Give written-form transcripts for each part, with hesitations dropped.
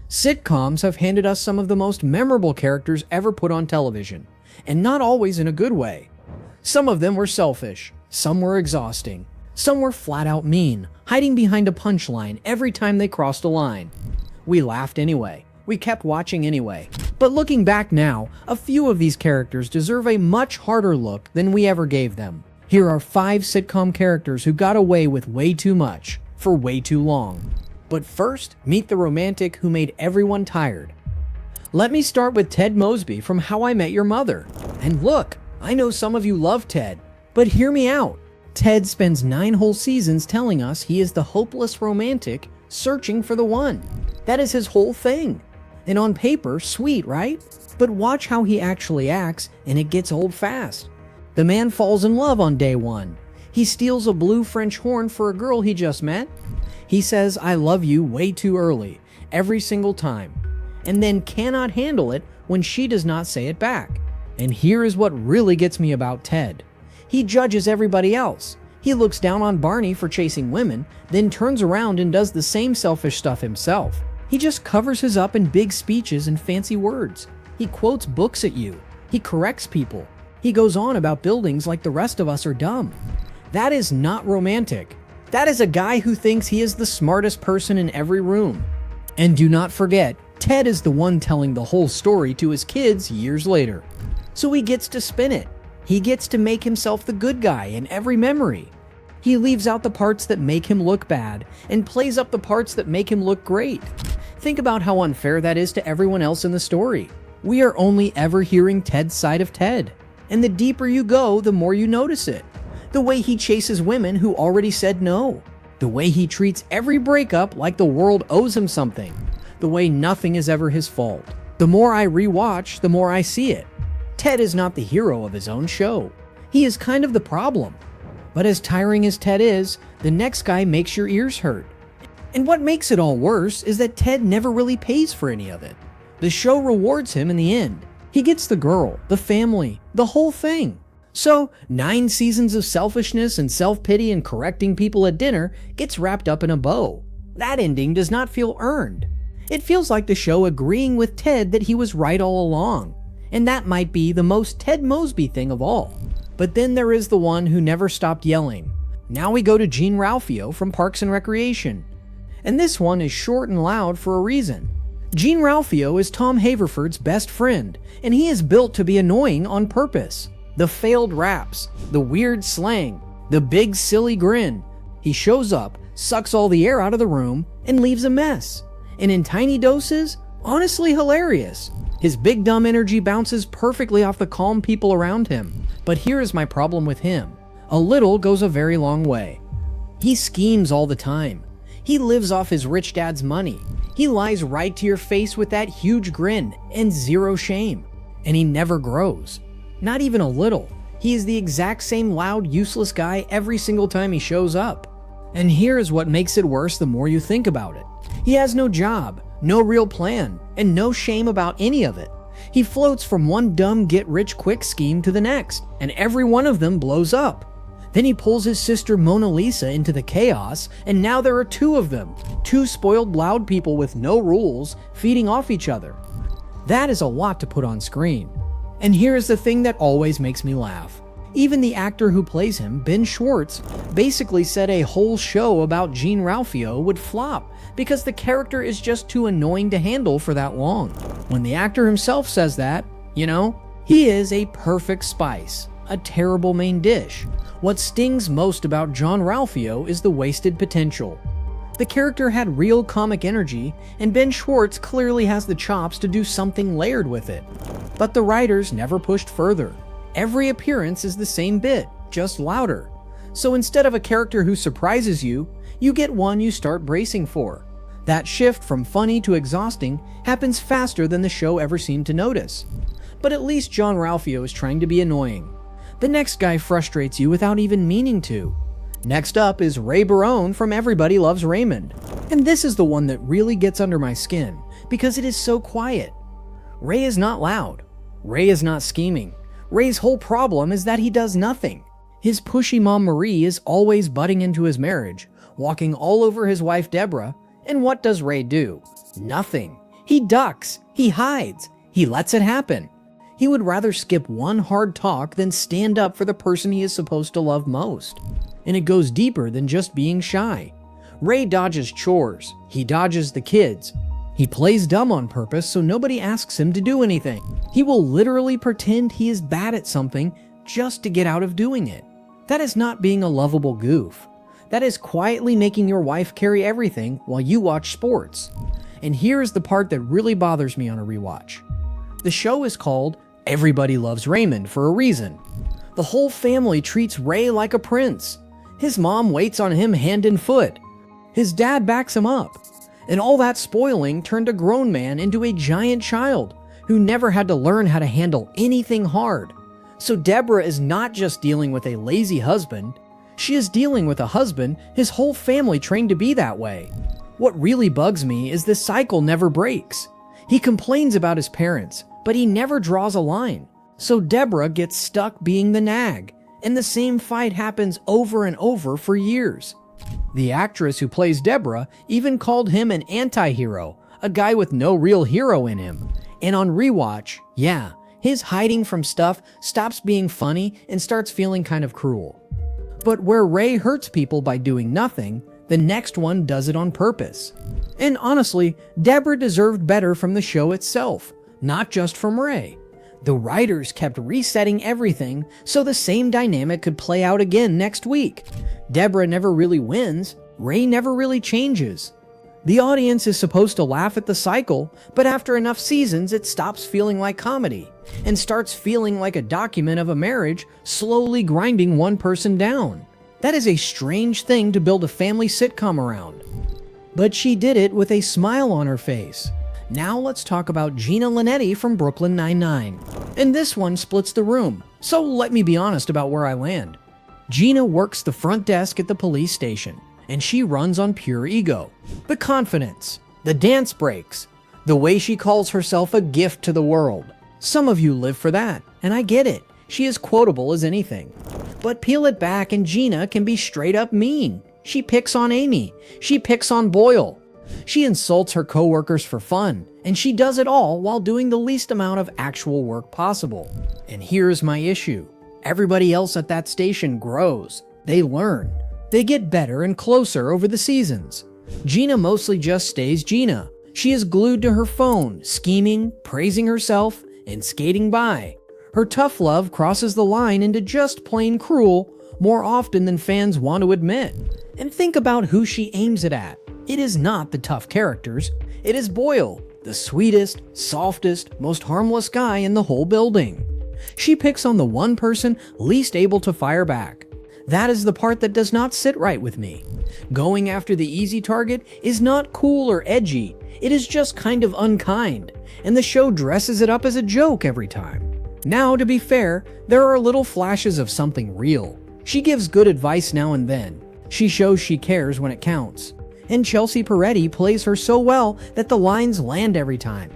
Sitcoms have handed us some of the most memorable characters ever put on television, and not always in a good way. Some of them were selfish, some were exhausting, some were flat out mean, hiding behind a punchline every time they crossed a line. We laughed anyway, we kept watching anyway. But looking back now, a few of these characters deserve a much harder look than we ever gave them. Here are 5 sitcom characters who got away with way too much, for way too long. But first, meet the romantic who made everyone tired. Let me start with Ted Mosby from How I Met Your Mother. And look, I know some of you love Ted, but hear me out. Ted spends 9 whole seasons telling us he is the hopeless romantic searching for the one. That is his whole thing. And on paper, sweet, right? But watch how he actually acts, and it gets old fast. The man falls in love on day 1. He steals a blue French horn for a girl he just met. He says, "I love you" way too early, every single time, and then cannot handle it when she does not say it back. And here is what really gets me about Ted. He judges everybody else. He looks down on Barney for chasing women, then turns around and does the same selfish stuff himself. He just covers his up in big speeches and fancy words. He quotes books at you. He corrects people. He goes on about buildings like the rest of us are dumb. That is not romantic. That is a guy who thinks he is the smartest person in every room. And do not forget, Ted is the one telling the whole story to his kids years later. So he gets to spin it. He gets to make himself the good guy in every memory. He leaves out the parts that make him look bad and plays up the parts that make him look great. Think about how unfair that is to everyone else in the story. We are only ever hearing Ted's side of Ted. And the deeper you go, the more you notice it. The way he chases women who already said no. The way he treats every breakup like the world owes him something. The way nothing is ever his fault. The more I rewatch, the more I see it. Ted is not the hero of his own show. He is kind of the problem. But as tiring as Ted is, the next guy makes your ears hurt. And what makes it all worse is that Ted never really pays for any of it. The show rewards him in the end. He gets the girl, the family, the whole thing. So, 9 seasons of selfishness and self-pity and correcting people at dinner gets wrapped up in a bow. That ending does not feel earned. It feels like the show agreeing with Ted that he was right all along. And that might be the most Ted Mosby thing of all. But then there is the one who never stopped yelling. Now we go to Gene Ralphio from Parks and Recreation. And this one is short and loud for a reason. Gene Ralphio is Tom Haverford's best friend, and he is built to be annoying on purpose. The failed raps, the weird slang, the big silly grin. He shows up, sucks all the air out of the room, and leaves a mess. And in tiny doses, honestly hilarious. His big dumb energy bounces perfectly off the calm people around him. But here is my problem with him. A little goes a very long way. He schemes all the time. He lives off his rich dad's money. He lies right to your face with that huge grin and zero shame. And he never grows. Not even a little. He is the exact same loud, useless guy every single time he shows up. And here is what makes it worse the more you think about it. He has no job, no real plan, and no shame about any of it. He floats from one dumb get-rich-quick scheme to the next, and every one of them blows up. Then he pulls his sister Mona Lisa into the chaos, and now there are 2 of them. 2 spoiled loud people with no rules, feeding off each other. That is a lot to put on screen. And here is the thing that always makes me laugh. Even the actor who plays him, Ben Schwartz, basically said a whole show about Gene Ralphio would flop because the character is just too annoying to handle for that long. When the actor himself says that, he is a perfect spice, a terrible main dish. What stings most about John Ralphio is the wasted potential. The character had real comic energy, and Ben Schwartz clearly has the chops to do something layered with it. But the writers never pushed further. Every appearance is the same bit, just louder. So instead of a character who surprises you, you get one you start bracing for. That shift from funny to exhausting happens faster than the show ever seemed to notice. But at least John Ralphio is trying to be annoying. The next guy frustrates you without even meaning to. Next up is Ray Barone from Everybody Loves Raymond. And this is the one that really gets under my skin, because it is so quiet. Ray is not loud. Ray is not scheming. Ray's whole problem is that he does nothing. His pushy mom Marie is always butting into his marriage, walking all over his wife Deborah, and what does Ray do? Nothing. He ducks, he hides, he lets it happen. He would rather skip one hard talk than stand up for the person he is supposed to love most. And it goes deeper than just being shy. Ray dodges chores, he dodges the kids. He plays dumb on purpose so nobody asks him to do anything. He will literally pretend he is bad at something just to get out of doing it. That is not being a lovable goof. That is quietly making your wife carry everything while you watch sports. And here's the part that really bothers me on a rewatch. The show is called Everybody Loves Raymond for a reason. The whole family treats Ray like a prince. His mom waits on him hand and foot. His dad backs him up. And all that spoiling turned a grown man into a giant child who never had to learn how to handle anything hard. So Deborah is not just dealing with a lazy husband, she is dealing with a husband his whole family trained to be that way. What really bugs me is this cycle never breaks. He complains about his parents, but he never draws a line. So Deborah gets stuck being the nag, and the same fight happens over and over for years. The actress who plays Deborah even called him an anti-hero, a guy with no real hero in him. And on rewatch, yeah, his hiding from stuff stops being funny and starts feeling kind of cruel. But where Ray hurts people by doing nothing, the next one does it on purpose. And honestly, Deborah deserved better from the show itself, not just from Ray. The writers kept resetting everything so the same dynamic could play out again next week. Deborah never really wins, Ray never really changes. The audience is supposed to laugh at the cycle, but after enough seasons it stops feeling like comedy and starts feeling like a document of a marriage slowly grinding one person down. That is a strange thing to build a family sitcom around. But she did it with a smile on her face. Now let's talk about Gina Linetti from Brooklyn Nine-Nine. And this one splits the room, so let me be honest about where I land. Gina works the front desk at the police station, and she runs on pure ego. The confidence, the dance breaks, the way she calls herself a gift to the world. Some of you live for that, and I get it. She is quotable as anything. But peel it back and Gina can be straight up mean. She picks on Amy. She picks on Boyle. She insults her coworkers for fun, and she does it all while doing the least amount of actual work possible. And here's my issue. Everybody else at that station grows. They learn. They get better and closer over the seasons. Gina mostly just stays Gina. She is glued to her phone, scheming, praising herself, and skating by. Her tough love crosses the line into just plain cruel more often than fans want to admit. And think about who she aims it at. It is not the tough characters. It is Boyle, the sweetest, softest, most harmless guy in the whole building. She picks on the one person least able to fire back. That is the part that does not sit right with me. Going after the easy target is not cool or edgy. It is just kind of unkind, and the show dresses it up as a joke every time. Now, to be fair, there are little flashes of something real. She gives good advice now and then. She shows she cares when it counts. And Chelsea Peretti plays her so well that the lines land every time.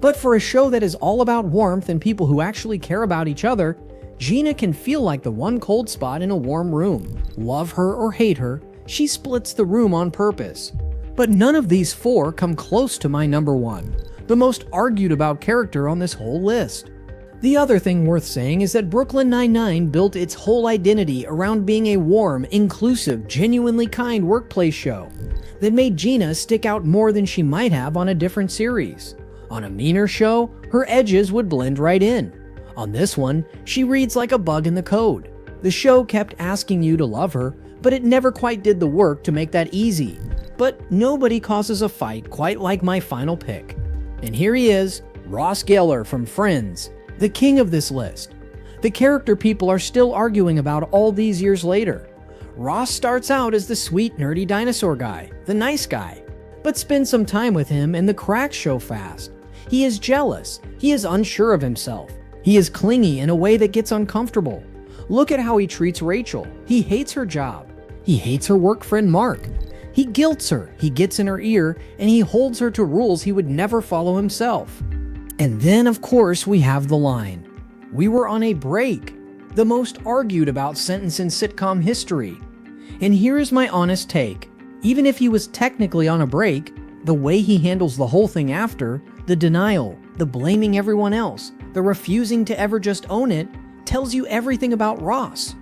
But for a show that is all about warmth and people who actually care about each other, Gina can feel like the one cold spot in a warm room. Love her or hate her, she splits the room on purpose. But none of these four come close to my number one, the most argued about character on this whole list. The other thing worth saying is that Brooklyn Nine-Nine built its whole identity around being a warm, inclusive, genuinely kind workplace show that made Gina stick out more than she might have on a different series. On a meaner show, her edges would blend right in. On this one, she reads like a bug in the code. The show kept asking you to love her, but it never quite did the work to make that easy. But nobody causes a fight quite like my final pick. And here he is, Ross Geller from Friends, the king of this list. The character people are still arguing about all these years later. Ross starts out as the sweet, nerdy dinosaur guy, the nice guy, but spend some time with him and the cracks show fast. He is jealous. He is unsure of himself. He is clingy in a way that gets uncomfortable. Look at how he treats Rachel. He hates her job. He hates her work friend Mark. He guilts her. He gets in her ear, and he holds her to rules he would never follow himself. And then, of course, we have the line, "We were on a break," the most argued about sentence in sitcom history. And here is my honest take. Even if he was technically on a break, The way he handles the whole thing after, the denial, the blaming everyone else, the refusing to ever just own it, tells you everything about Ross.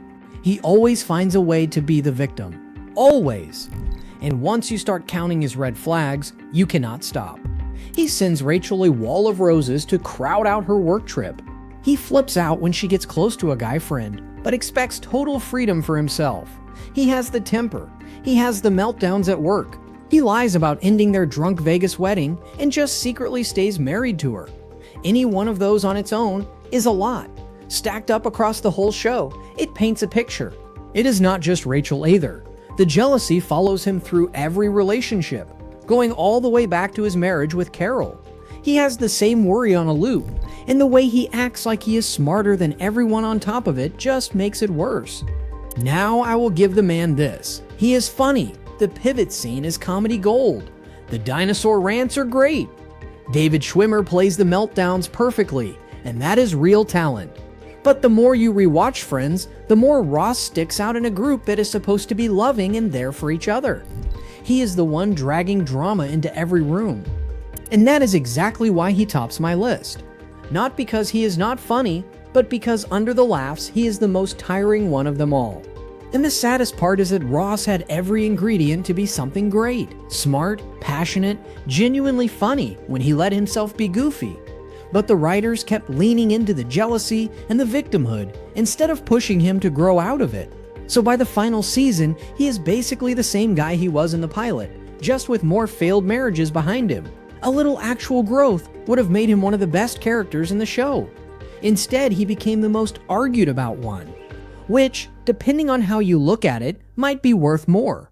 He always finds a way to be the victim. Always. And once you start counting his red flags, you cannot stop. He sends Rachel a wall of roses to crowd out her work trip. He flips out when she gets close to a guy friend, but expects total freedom for himself. He has the temper. He has the meltdowns at work. He lies about ending their drunk Vegas wedding and just secretly stays married to her. Any one of those on its own is a lot. Stacked up across the whole show, it paints a picture. It is not just Rachel either. The jealousy follows him through every relationship, going all the way back to his marriage with Carol. He has the same worry on a loop, and the way he acts like he is smarter than everyone on top of it just makes it worse. Now I will give the man this. He is funny. The pivot scene is comedy gold. The dinosaur rants are great. David Schwimmer plays the meltdowns perfectly, and that is real talent. But the more you rewatch Friends, the more Ross sticks out in a group that is supposed to be loving and there for each other. He is the one dragging drama into every room. And that is exactly why he tops my list. Not because he is not funny, but because under the laughs, he is the most tiring one of them all. And the saddest part is that Ross had every ingredient to be something great. Smart, passionate, genuinely funny when he let himself be goofy. But the writers kept leaning into the jealousy and the victimhood instead of pushing him to grow out of it. So by the final season, he is basically the same guy he was in the pilot, just with more failed marriages behind him. A little actual growth would have made him one of the best characters in the show. Instead, he became the most argued about one, which, depending on how you look at it, might be worth more.